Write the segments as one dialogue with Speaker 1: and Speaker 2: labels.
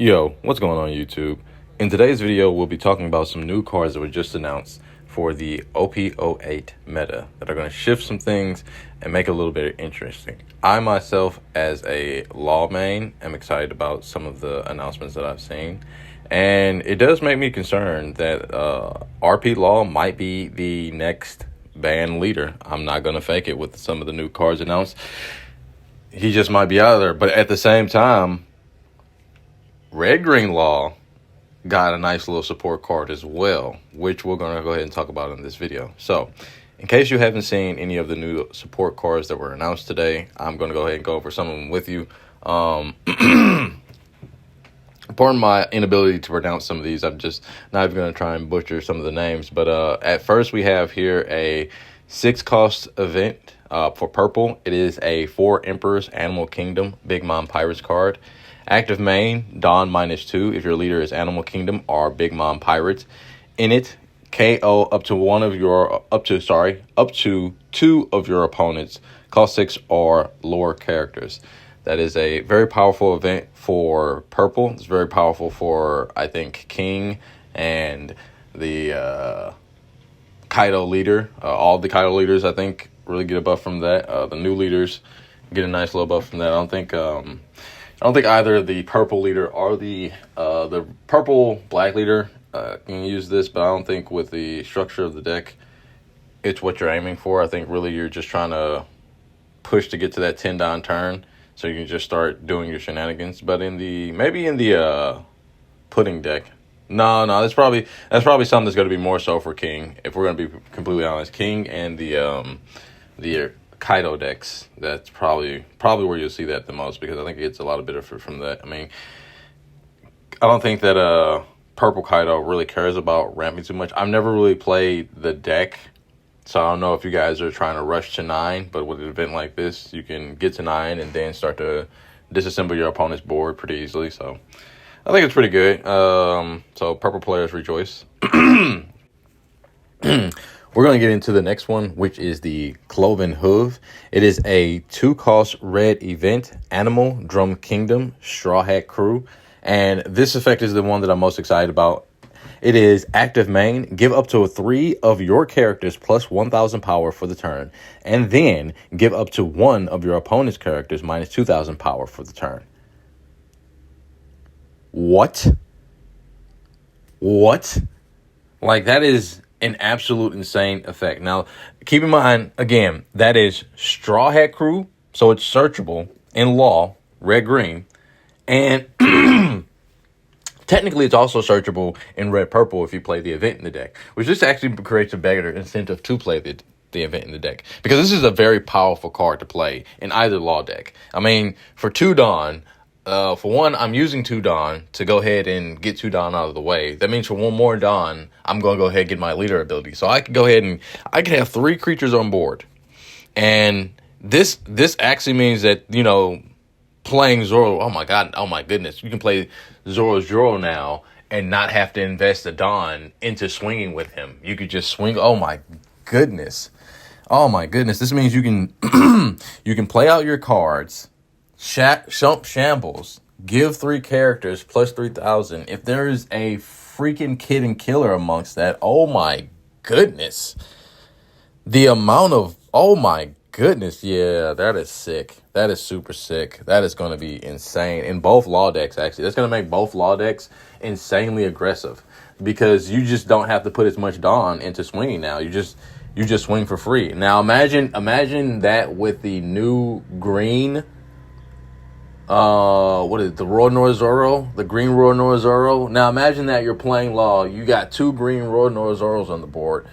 Speaker 1: Yo, what's going on YouTube? In today's video, we'll be talking about some new cards that were just announced for the OP08 meta that are going to shift some things and make it a little bit interesting. I myself, as a law main, am excited about some of the announcements that I've seen. And it does make me concerned that RP Law might be the next band leader. I'm not going to fake it with some of the new cards announced. He just might be out of there. But at the same time, Red Green Law got a nice little support card as well, which we're going to go ahead and talk about in this video. So, in case you haven't seen any of the new support cards that were announced today, I'm going to go ahead and go over some of them with you. Pardon my inability to pronounce some of these. I'm just not even going to try and butcher some of the names. But at first, we have here a 6-cost event for purple. It is a 4 Emperors Animal Kingdom Big Mom Pirates card. Active main, Dawn -2 if your leader is Animal Kingdom or Big Mom Pirates. In it, KO up to two of your opponents, cost 6 or lower characters. That is a very powerful event for purple. It's very powerful for, I think, King and the Kaido leader. All the Kaido leaders, I think, really get a buff from that. The new leaders get a nice little buff from that. I don't think either the purple leader or the purple black leader can use this, but I don't think with the structure of the deck, it's what you're aiming for. I think really you're just trying to push to get to that 10 down turn, so you can just start doing your shenanigans. But maybe in the pudding deck, no, that's probably something that's going to be more so for King. If we're going to be completely honest, King and the Kaido decks, that's probably where you'll see that the most, because I think it gets a lot of benefit from that. I mean, I don't think that purple Kaido really cares about ramping too much. I've never really played the deck, so I don't know if you guys are trying to rush to 9, but with an event like this, you can get to 9 and then start to disassemble your opponent's board pretty easily. So I think it's pretty good. So purple players rejoice. We're going to get into the next one, which is the Cloven Hoof. It is a 2-cost red event, Animal Drum Kingdom Straw Hat Crew. And this effect is the one that I'm most excited about. It is active main, give up to 3 of your characters plus 1,000 power for the turn. And then give up to 1 of your opponent's characters minus 2,000 power for the turn. What? Like, that is an absolute insane effect. Now, keep in mind, again, that is Straw Hat Crew, so it's searchable in law, red-green, and technically it's also searchable in red-purple if you play the event in the deck, which this actually creates a better incentive to play the event in the deck, because this is a very powerful card to play in either law deck. I mean, for 2 Dawn, for one, I'm using 2 Dawn to go ahead and get 2 Dawn out of the way. That means for 1 more Dawn, I'm going to go ahead and get my leader ability. So I can go ahead and I can have 3 creatures on board. And this actually means that, you know, playing Zoro, oh my goodness, you can play Zoro now and not have to invest a Dawn into swinging with him. You could just swing. Oh my goodness. This means you can you can play out your cards, shambles, give 3 characters plus 3,000. If there is a freaking kid and killer amongst that, oh my goodness. The amount of, oh my goodness, yeah, that is sick. That is super sick. That is going to be insane in both law decks, actually. That's going to make both law decks insanely aggressive, because you just don't have to put as much Dawn into swinging now. You just swing for free. Now imagine that with the new green, what is it, the Royal Zoro, the green Royal Zoro. Now imagine that you're playing law, you got 2 green Royal Zoros on the board,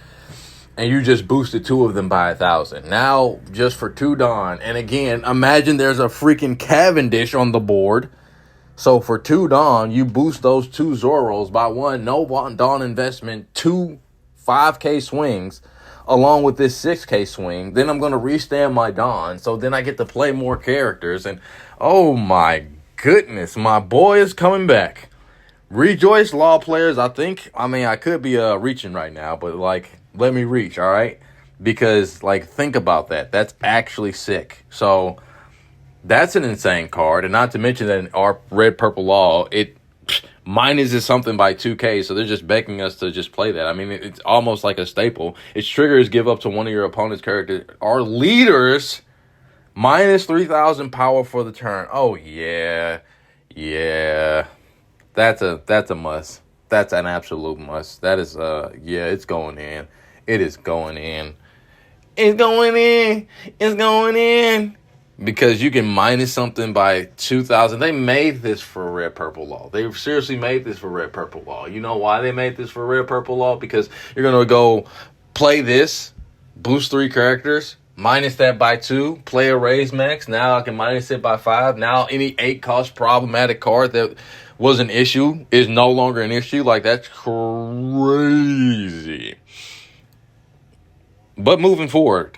Speaker 1: and you just boosted 2 of them by 1,000. Now, just for 2 Dawn, and again, imagine there's a freaking Cavendish on the board. So for 2 Dawn, you boost those 2 Zoros by 1 no Dawn investment, 2 5K swings, along with this 6K swing. Then I'm going to restand my Dawn, so then I get to play more characters. And oh my goodness, my boy is coming back. Rejoice, law players. I could be reaching right now, but like, let me reach, all right? Because like, think about that. That's actually sick. So that's an insane card. And not to mention that in our red purple law, it Minus is something by 2K, so they're just begging us to just play that. I mean, it's almost like a staple. Its triggers give up to one of your opponent's characters or leaders minus 3,000 power for the turn. Oh yeah, yeah. That's a must. That's an absolute must. That is yeah, it's going in. It is going in. It's going in. It's going in. Because you can minus something by 2,000. They made this for Red Purple Law. They seriously made this for Red Purple Law. You know why they made this for Red Purple Law? Because you're going to go play this, boost 3 characters, minus that by 2, play a raise max. Now I can minus it by 5. Now any 8 cost problematic card that was an issue is no longer an issue. Like, that's crazy. But moving forward,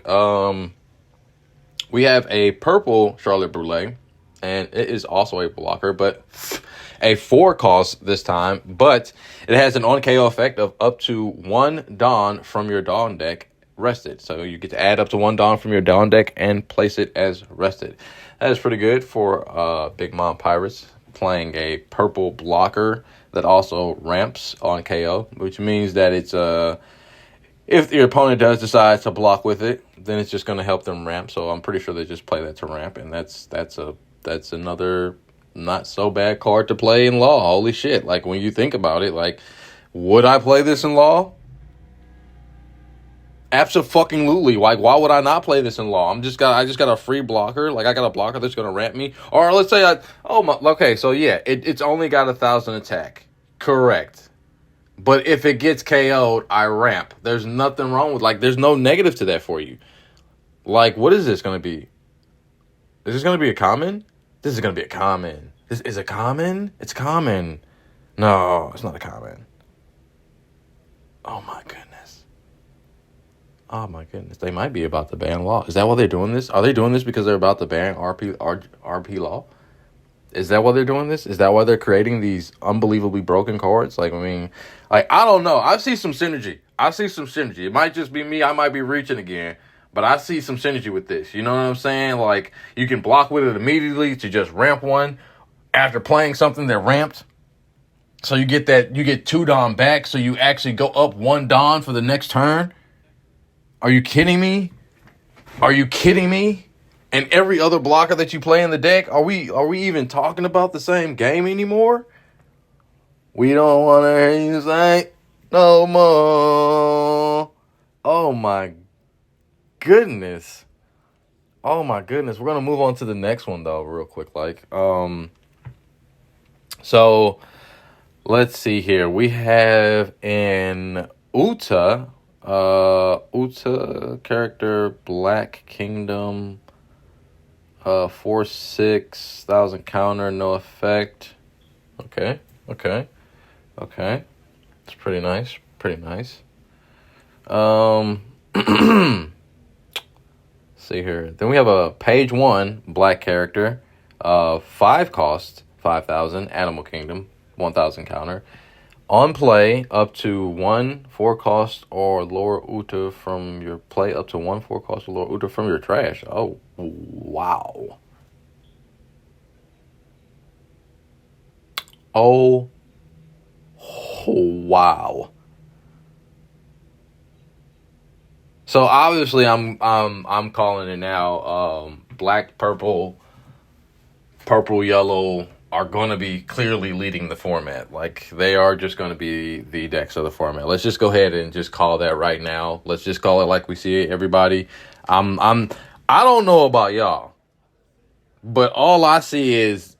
Speaker 1: we have a purple Charlotte Brûlée, and it is also a blocker, but a 4 cost this time. But it has an on-KO effect of up to 1 Dawn from your Dawn deck rested. So you get to add up to 1 Dawn from your Dawn deck and place it as rested. That is pretty good for Big Mom Pirates, playing a purple blocker that also ramps on KO, which means that it's if your opponent does decide to block with it, then it's just going to help them ramp. So I'm pretty sure they just play that to ramp, and that's another not so bad card to play in Law. Holy shit! Like, when you think about it, like, would I play this in Law? Absolutely. Like, why would I not play this in Law? I just got a free blocker. Like, I got a blocker that's going to ramp me. Or let's say okay, so yeah, it's only got 1,000 attack. Correct. But if it gets KO'd, I ramp. There's nothing wrong with, like, there's no negative to that for you. Like, what is this going to be? Is this going to be a common? This is going to be a common. This is a common? It's common. No, it's not a common. Oh, my goodness. Oh, my goodness. They might be about to ban Law. Is that why they're doing this? Are they doing this because they're about to ban RP Law? Is that why they're doing this? Is that why they're creating these unbelievably broken cards? Like, I mean, like, I don't know. I see some synergy. It might just be me. I might be reaching again. But I see some synergy with this. You know what I'm saying? Like, you can block with it immediately to just ramp one after playing something that ramped. So you get 2 Dawn back. So you actually go up 1 Dawn for the next turn. Are you kidding me? And every other blocker that you play in the deck, are we even talking about the same game anymore? We don't want to hear you say no more. Oh my goodness. We're gonna move on to the next one though, real quick. So let's see here. We have an Uta character, Black Kingdom. 4,600 counter, no effect. Okay. It's pretty nice. See here. Then we have a page 1 black character, 5 cost, 5,000, Animal Kingdom, 1,000 counter. On play, up to 1 4 cost or lower Uta from your play, up to 1 4 cost or lower Uta from your trash. Oh, wow. Oh, wow. So obviously, I'm calling it now. Black, purple, yellow are going to be clearly leading the format. Like, they are just going to be the decks of the format. Let's just go ahead and just call that right now. Let's just call it like we see it, everybody. I don't know about y'all, but all I see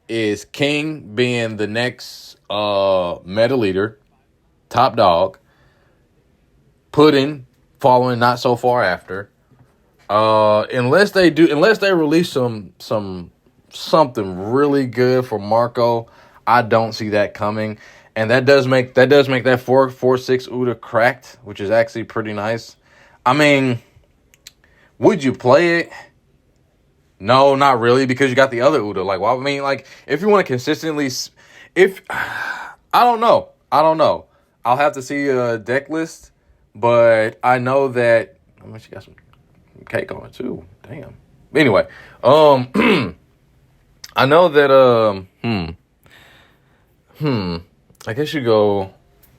Speaker 1: is King being the next meta leader, top dog. Pudding following not so far after. Unless they release something really good for Marco, I don't see that coming. And that does make that 4/6 Uta cracked, which is actually pretty nice. I mean, would you play it? No, not really, because you got the other Uta. Like, well, I mean, like, if you want to consistently, I don't know. I'll have to see a deck list, but I know that. I mean, she got some cake on it too. Damn. Anyway, I know that. I guess you go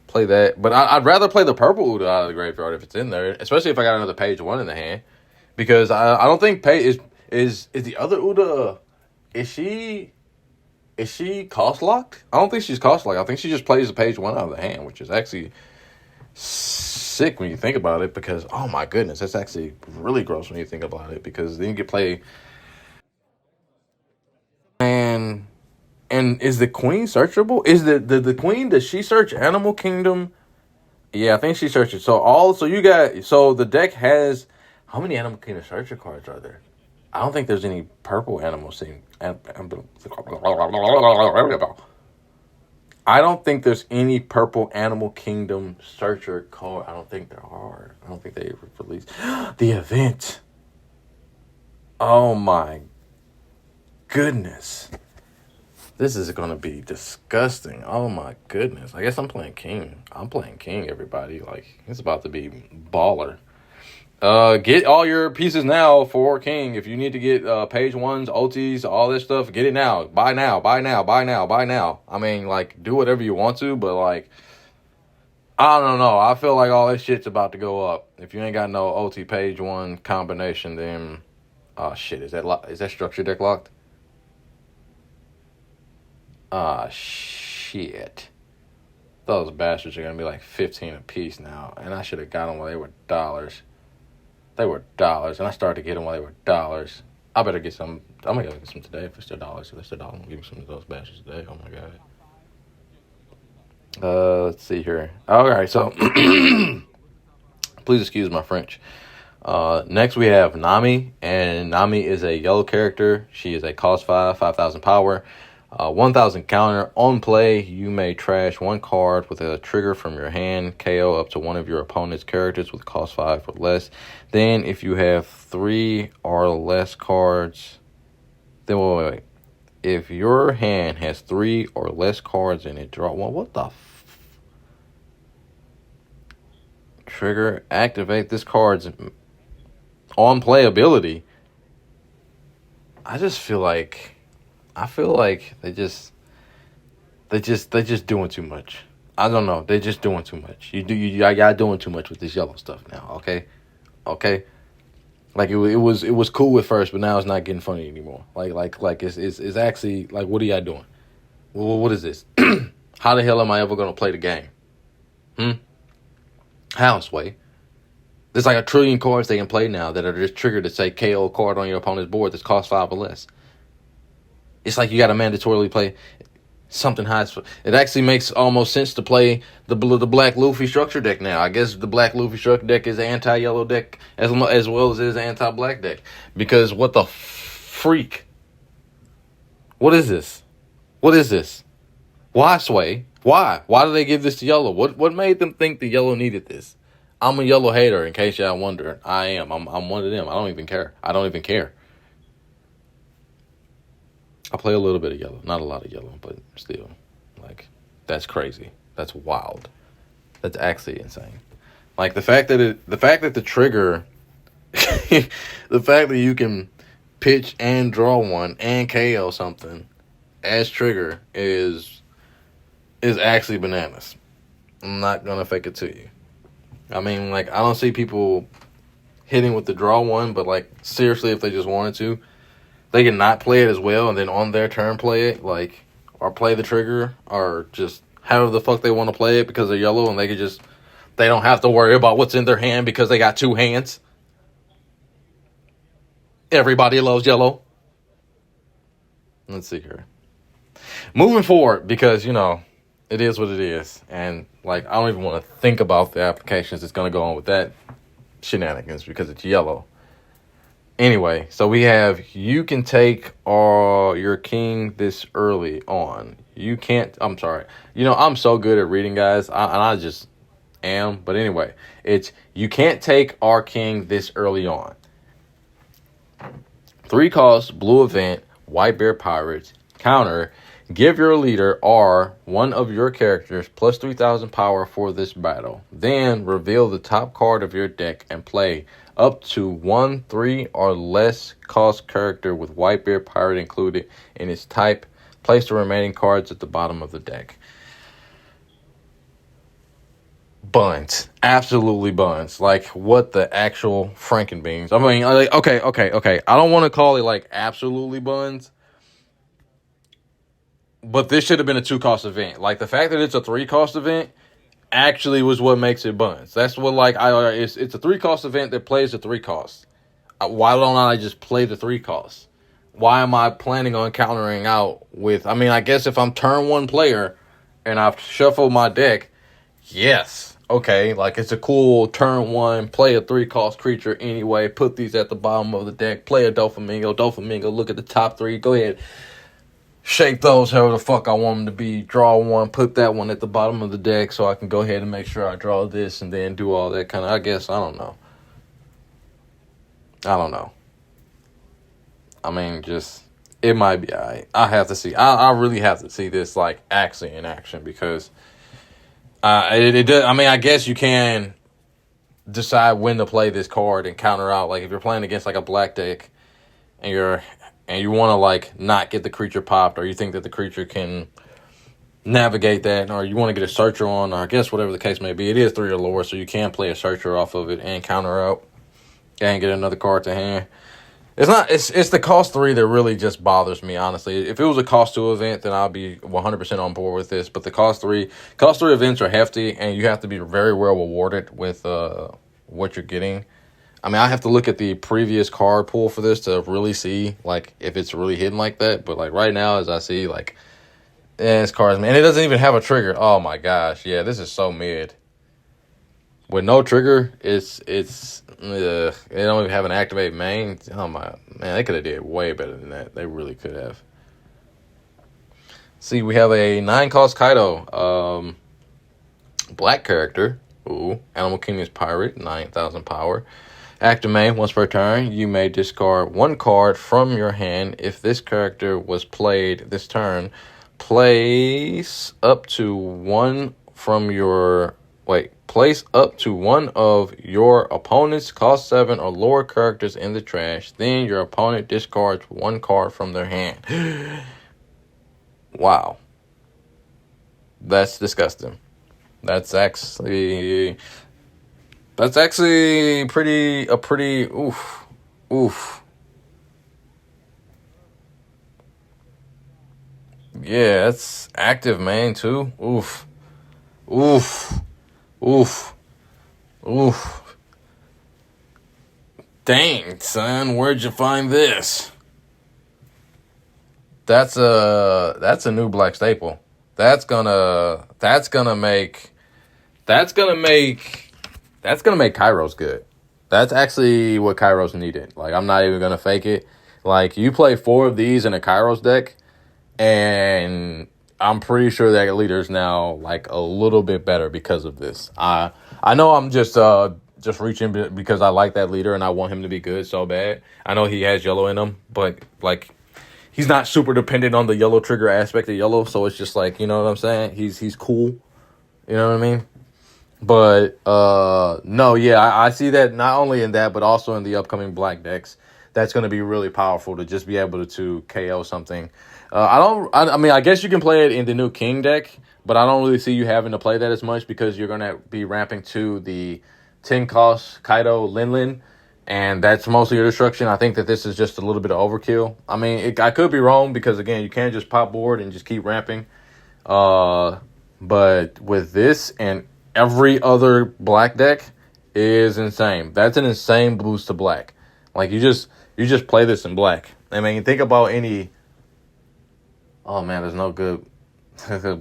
Speaker 1: play that. But I'd rather play the purple Uda out of the graveyard if it's in there, especially if I got another page 1 in the hand. Because I don't think is the other Uda, is she cost locked? I don't think she's cost locked. I think she just plays the page 1 out of the hand, which is actually sick when you think about it, because oh my goodness, that's actually really gross when you think about it, because then you can play. And is the queen searchable? Is the queen, does she search Animal Kingdom? Yeah, I think she searches. So the deck has, how many Animal Kingdom searcher cards are there? I don't think there's any purple animal scene. I don't think there's any purple Animal Kingdom searcher card. I don't think there are. I don't think they released the event. Oh my goodness. This is going to be disgusting. Oh my goodness. I guess I'm playing King. I'm playing King, everybody. Like, it's about to be baller. Get all your pieces now for King. If you need to get page 1s, OTs, all this stuff, get it now. Buy now, buy now, buy now, buy now. I mean, like, do whatever you want to, but like, I don't know. I feel like all this shit's about to go up. If you ain't got no OT page 1 combination, then oh shit, is that structure deck locked? Ah, shit. Those bastards are going to be like 15 a piece now. And I should have got them while they were dollars. They were dollars. And I started to get them while they were dollars. I better get some. I'm going to go get some today if they're still dollars. If they're still dollars, I'm going to give me some of those bastards today. Oh, my God. Let's see here. All right, so please excuse my French. Next we have Nami. And Nami is a yellow character. She is a cost 5,000 power. 1,000 counter. On play, you may trash 1 card with a trigger from your hand, KO up to one of your opponent's characters with cost 5 or less. Then, if you have 3 or less cards, then wait. If your hand has 3 or less cards in it, draw 1. What the trigger, activate this card's on play ability. I feel like they just doing too much. I don't know. They're just doing too much. Y'all doing too much with this yellow stuff now. Okay. Like it was cool at first, but now it's not getting funny anymore. Like it's actually like, what are y'all doing? Well, what is this? How the hell am I ever gonna play the game? How, Sway? There's like a trillion cards they can play now that are just triggered to say KO card on your opponent's board that's cost 5 or less. It's like you got to mandatorily play something high. It actually makes almost sense to play the black Luffy structure deck now. I guess the black Luffy structure deck is an anti-yellow deck as well as it is an anti-black deck. Because what the freak? What is this? Why, Sway? Why? Why do they give this to yellow? What made them think the yellow needed this? I'm a yellow hater, in case y'all wonder. I am. I'm one of them. I don't even care. I play a little bit of yellow. Not a lot of yellow, but still. Like, that's crazy. That's wild. That's actually insane. Like, the fact that the trigger, the fact that you can pitch and draw 1 and KO something as trigger is actually bananas. I'm not going to fake it to you. I mean, like, I don't see people hitting with the draw 1, but, like, seriously, if they just wanted to, they can not play it as well and then on their turn play it, like, or play the trigger, or just however the fuck they want to play it because they're yellow, and they don't have to worry about what's in their hand because they got 2 hands. Everybody loves yellow. Let's see here. Moving forward, because, it is what it is. And, like, I don't even want to think about the applications that's going to go on with that shenanigans because it's yellow. Anyway, so we have, you can take your king this early on. I'm sorry. I'm so good at reading, guys. I just am. But anyway, it's, you can't take our king this early on. 3 cost, blue event, white bear pirates, counter, give your leader or one of your characters plus 3,000 power for this battle. Then reveal the top card of your deck and play up to 1 3 or less cost character with white bear pirate included in its type. Place the remaining cards at the bottom of the deck. buns. Absolutely buns. Like, what the actual Frankenbeans? I mean, like, okay. I don't want to call it, like, absolutely buns, but this should have been a 2-cost event. Like, the fact that it's a 3-cost event actually was what makes it buns. That's what, like, it's a 3-cost event that plays the 3 costs. Why don't I just play the 3 costs? Why am I planning on countering out with... I mean, I guess if I'm turn 1 player and I've shuffled my deck, yes, okay, like, it's a cool turn 1, play a 3-cost creature anyway, put these at the bottom of the deck, play a Doflamingo, look at the top 3, go ahead, shape those however the fuck I want them to be, draw one, put that one at the bottom of the deck so I can go ahead and make sure I draw this and then do all that kind of... I guess, I don't know. I mean, just, it might be alright. I have to see. I really have to see this, like, actually in action, because it does. I mean, I guess you can decide when to play this card and counter out. Like, if you're playing against, like, a black deck and you want to, like, not get the creature popped, or you think that the creature can navigate that, or you want to get a searcher on, or I guess whatever the case may be. It is 3 or lower, so you can play a searcher off of it and counter out and get another card to hand. It's the cost 3 that really just bothers me, honestly. If it was a cost 2 event, then I'll be 100% on board with this. But the cost 3 events are hefty, and you have to be very well rewarded with what you're getting. I mean, I have to look at the previous card pool for this to really see, like, if it's really hidden like that. But, like, right now, as I see, like, it's cards, man. And it doesn't even have a trigger. Oh, my gosh. Yeah, this is so mid. With no trigger, they don't even have an activate main. Oh my man, they could have did way better than that. They really could have. See, we have a 9-cost Kaido, black character. Ooh, Animal Kingdom's pirate, 9,000 power. Active main, once per turn, you may discard 1 card from your hand. If this character was played this turn, place up to one of your opponent's cost 7 or lower characters in the trash. Then your opponent discards 1 card from their hand. Wow. That's disgusting. That's actually pretty oof. Yeah, that's active main too. Oof. Dang, son, where'd you find this? That's a new black staple. That's gonna make Kairos good. That's actually what Kairos needed. Like, I'm not even gonna fake it. Like, you play 4 of these in a Kairos deck, and I'm pretty sure that leader's now, like, a little bit better because of this. I know I'm just reaching because I like that leader and I want him to be good so bad. I know he has yellow in him, but, like, he's not super dependent on the yellow trigger aspect of yellow, so it's just like, you know what I'm saying? He's cool. You know what I mean? But no, yeah, I see that not only in that, but also in the upcoming black decks. That's going to be really powerful to just be able to KO something. I mean, I guess you can play it in the new King deck, but I don't really see you having to play that as much because you're going to be ramping to the 10-cost Kaido Linlin, and that's mostly your destruction. I think that this is just a little bit of overkill. I mean, I could be wrong because, again, you can't just pop board and just keep ramping. But with this and every other black deck is insane. That's an insane boost to black. Like, you just play this in black. I mean, think about any... Oh, man, there's no good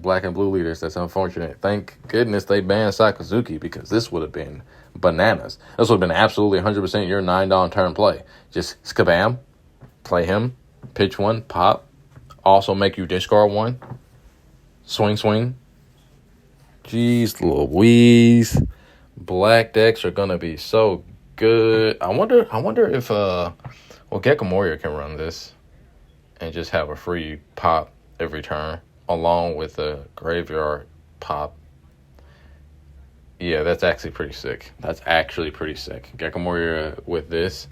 Speaker 1: black and blue leaders. That's unfortunate. Thank goodness they banned Sakazuki because this would have been bananas. This would have been absolutely 100% your $9 turn play. Just skabam, play him, pitch 1, pop. Also make you discard 1. Swing. Jeez Louise. Black decks are going to be so good. I wonder if Gecko Warrior can run this and just have a free pop every turn along with a graveyard pop. Yeah, that's actually pretty sick. Gecko Warrior with this.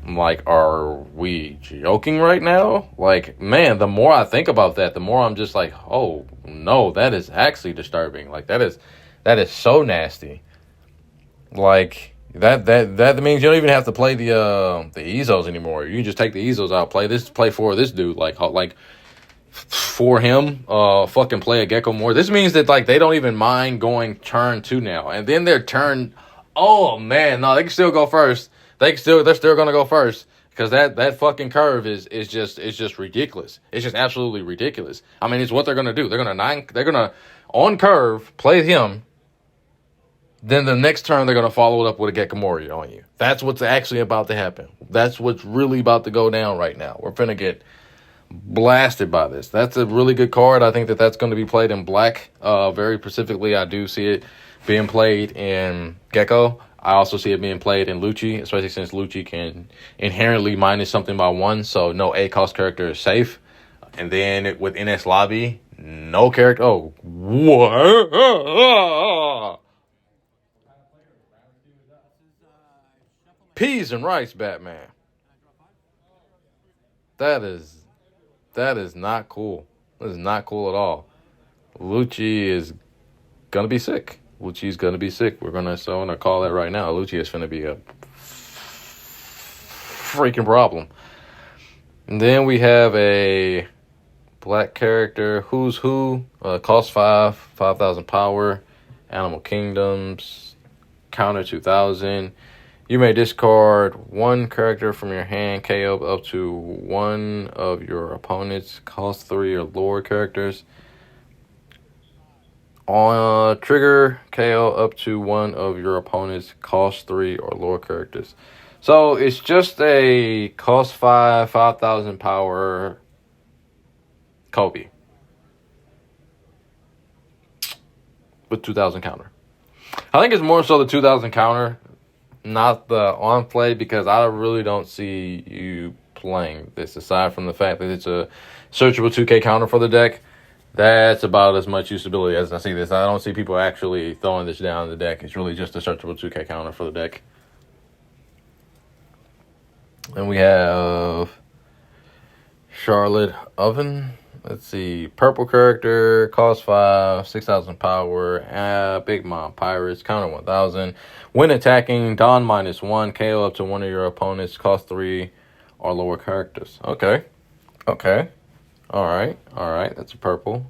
Speaker 1: Like, are we joking right now? Like, man, the more I think about that, the more I'm just like, oh, no, that is actually disturbing. Like, that That is so nasty. Like that means you don't even have to play the Ezos anymore. You can just take the Ezos out, play for this dude, like for him, fucking play a Gecko more. This means that like they don't even mind going turn 2 now, and then their turn. Oh man, no, they can still go first. They're still gonna go first because that fucking curve is just ridiculous. It's just absolutely ridiculous. I mean, it's what they're gonna do. They're gonna on curve play him. Then the next turn, they're going to follow it up with a Gekamori on you. That's what's actually about to happen. That's what's really about to go down right now. We're finna get blasted by this. That's a really good card. I think that's going to be played in black. Very specifically, I do see it being played in Gecko. I also see it being played in Lucci, especially since Lucci can inherently minus something by 1, so no A-cost character is safe. And then with NS Lobby, no character. Oh, what? Peas and rice, Batman. That is not cool. That is not cool at all. Lucci is gonna be sick. Lucci's gonna be sick. We're gonna call that right now. Lucci is gonna be a freaking problem. And then we have a black character, Who's Who, cost 5,000 power, Animal Kingdoms, counter 2,000. You may discard 1 character from your hand, KO up to 1 of your opponent's cost 3 or lower characters. On trigger, KO up to 1 of your opponent's cost 3 or lower characters. So it's just a cost 5,000 power Kobe with 2,000 counter. I think it's more so the 2,000 counter, not the on play, because I really don't see you playing this aside from the fact that it's a searchable 2K counter for the deck. That's about as much usability as I see this. I don't see people actually throwing this down the deck. It's really just a searchable 2K counter for the deck. And we have Charlotte Oven. Let's see. Purple character, cost 5, 6,000 power. Big Mom Pirates, counter 1,000. When attacking, Dawn -1, KO up to 1 of your opponents, cost 3 or lower characters. Okay. All right. That's a purple.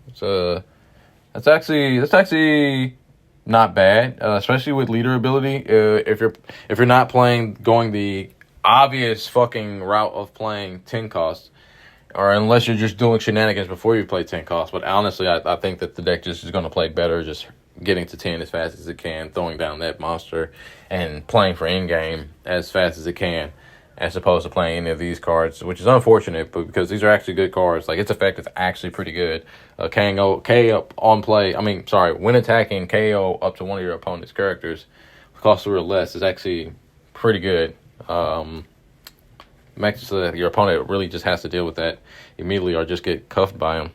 Speaker 1: That's actually not bad, especially with leader ability. If you're not going the obvious fucking route of playing 10 costs, or unless you're just doing shenanigans before you play 10 costs. But honestly, I think that the deck just is going to play better, just getting to 10 as fast as it can, throwing down that monster, and playing for in-game as fast as it can, as opposed to playing any of these cards, which is unfortunate, but because these are actually good cards. Like, its effect is actually pretty good. KO on play, when attacking, KO up to 1 of your opponent's characters, cost 3 or less, is actually pretty good. Makes your opponent really just has to deal with that immediately or just get cuffed by him.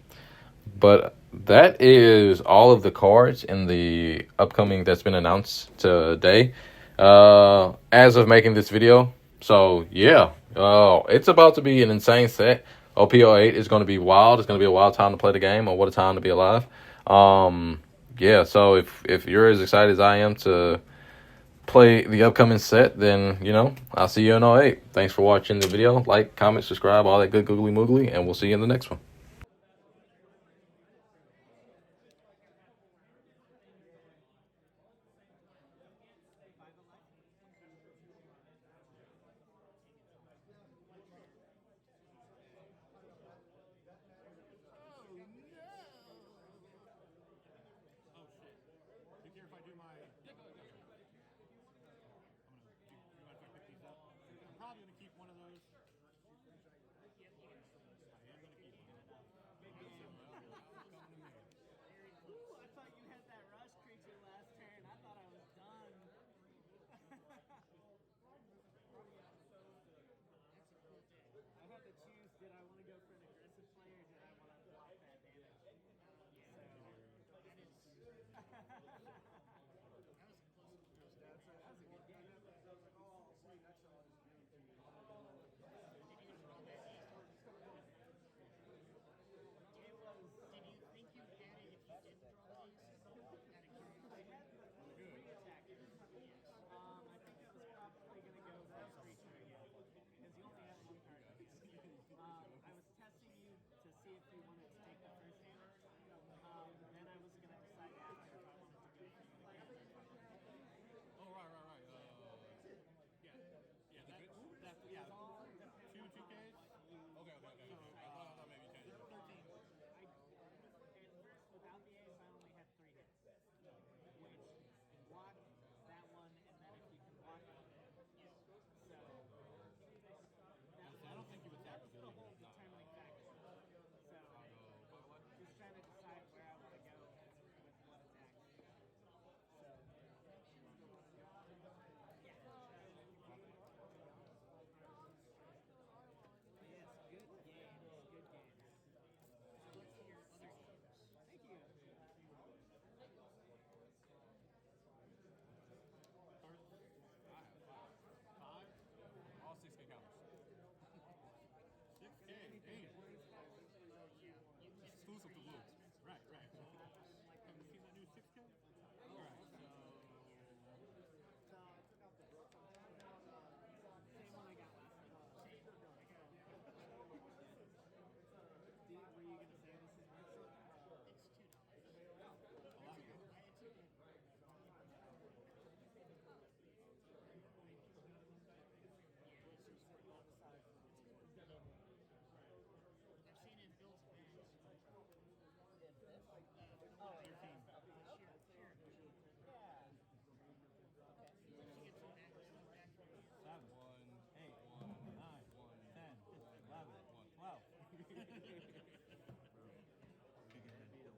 Speaker 1: But that is all of the cards in the upcoming that's been announced today as of making this video. So yeah, it's about to be an insane set. OP08 is going to be wild. It's going to be a wild time to play the game, or what a time to be alive. Yeah, so if you're as excited as I am to play the upcoming set, then, I'll see you in 08. Thanks for watching the video. Like, comment, subscribe, all that good googly moogly, and we'll see you in the next one.